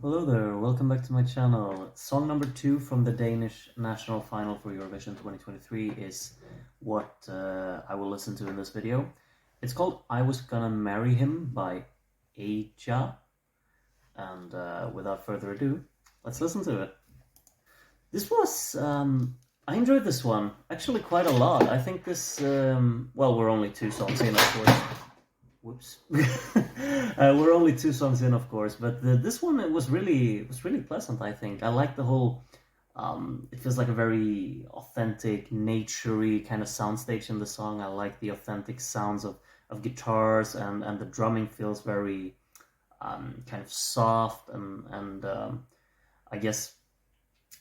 Hello there, welcome back to my channel. Song number 2 from the Danish national final for Eurovision 2023 is what I will listen to in this video. It's called I Was Gonna Marry Him by Eyjaa. And without further ado, let's listen to it. This was, I enjoyed this one actually quite a lot. I think this, well, we're only 2 songs in, of course. Whoops. We're only 2 songs in, of course, but this one it was really pleasant. I think I like the whole. It feels like a very authentic, naturey kind of soundstage in the song. I like the authentic sounds of guitars, and the drumming feels very kind of soft and I guess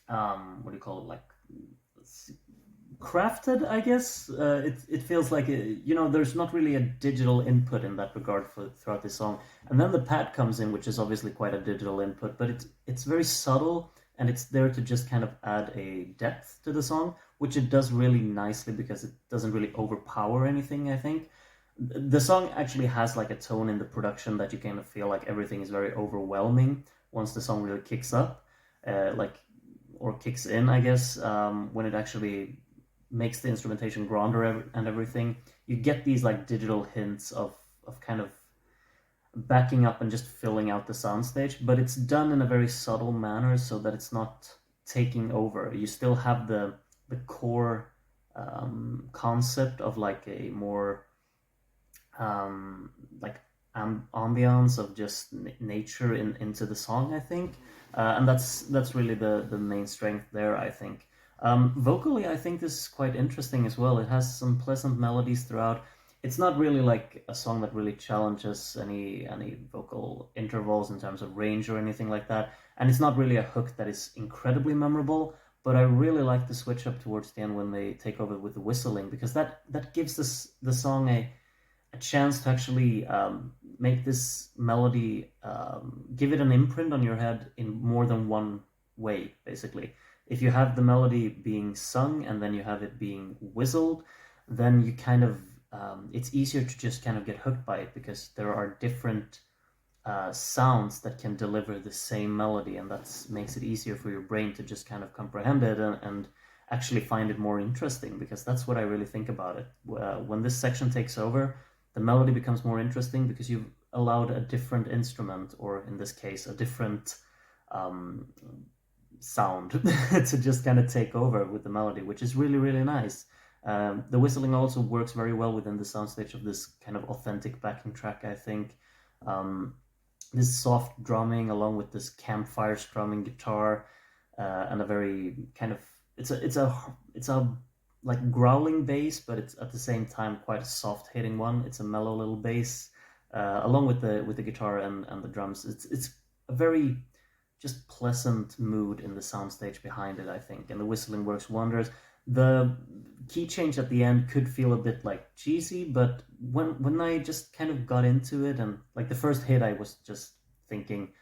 what do you call it, like crafted, I guess. It feels like there's not really a digital input in that regard throughout this song, and then the pad comes in, which is obviously quite a digital input, but it's very subtle, and it's there to just kind of add a depth to the song, which it does really nicely because it doesn't really overpower anything. I think the song actually has like a tone in the production that you kind of feel like everything is very overwhelming once the song really kicks up, like or kicks in, I guess, when it actually makes the instrumentation grander and everything. You get these like digital hints of kind of backing up and just filling out the soundstage, but it's done in a very subtle manner so that it's not taking over. You still have the core concept of like a more like ambiance of just nature into the song, I think, and that's really the main strength there, I think. Vocally, I think this is quite interesting as well. It has some pleasant melodies throughout. It's not really like a song that really challenges any vocal intervals in terms of range or anything like that, and it's not really a hook that is incredibly memorable. But I really like the switch up towards the end when they take over with the whistling, because that gives the song a chance to actually make this melody, give it an imprint on your head in more than one way, basically. If you have the melody being sung and then you have it being whistled, then you kind of, it's easier to just kind of get hooked by it, because there are different sounds that can deliver the same melody, and that makes it easier for your brain to just kind of comprehend it and actually find it more interesting, because that's what I really think about it. When this section takes over, the melody becomes more interesting because you've allowed a different instrument, or in this case, a different sound to just kind of take over with the melody, which is really nice. The whistling also works very well within the soundstage of this kind of authentic backing track, I think. This soft drumming along with this campfire strumming guitar, and a very kind of, it's a like growling bass, but it's at the same time quite a soft hitting one. It's a mellow little bass, along with the guitar and the drums. It's a very just pleasant mood in the soundstage behind it, I think, and the whistling works wonders. The key change at the end could feel a bit like cheesy, but when I just kind of got into it, and like the first hit, I was just thinking,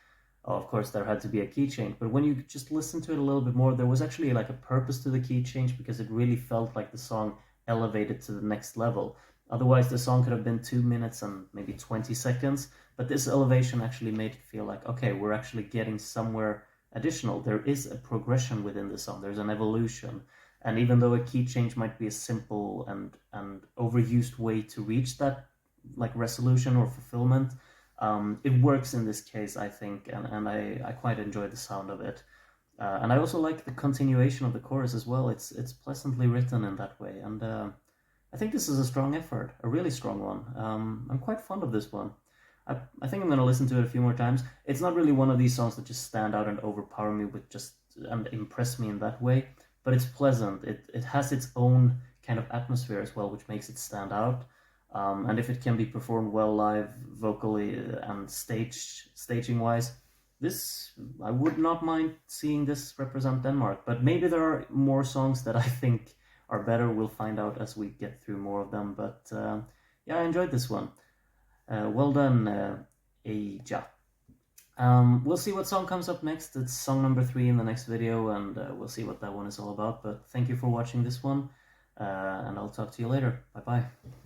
oh, of course there had to be a key change. But when you just listen to it a little bit more, there was actually like a purpose to the key change, because it really felt like the song elevated to the next level. Otherwise, the song could have been 2 minutes and maybe 20 seconds, but this elevation actually made it feel like, okay, we're actually getting somewhere additional. There is a progression within the song. There's an evolution. And even though a key change might be a simple and overused way to reach that like resolution or fulfillment, it works in this case, I think, and I quite enjoy the sound of it. And I also like the continuation of the chorus as well. It's pleasantly written in that way, and I think this is a strong effort, a really strong one. I'm quite fond of this one. I think I'm going to listen to it a few more times. It's not really one of these songs that just stand out and overpower me with just and impress me in that way, but it's pleasant. It has its own kind of atmosphere as well, which makes it stand out. And if it can be performed well live, vocally and staging wise, this, I would not mind seeing this represent Denmark. But maybe there are more songs that I think are better. We'll find out as we get through more of them. But yeah, I enjoyed this one. Well done, Eyjaa. We'll see what song comes up next. It's song number 3 in the next video, and we'll see what that one is all about. But thank you for watching this one, and I'll talk to you later. Bye bye.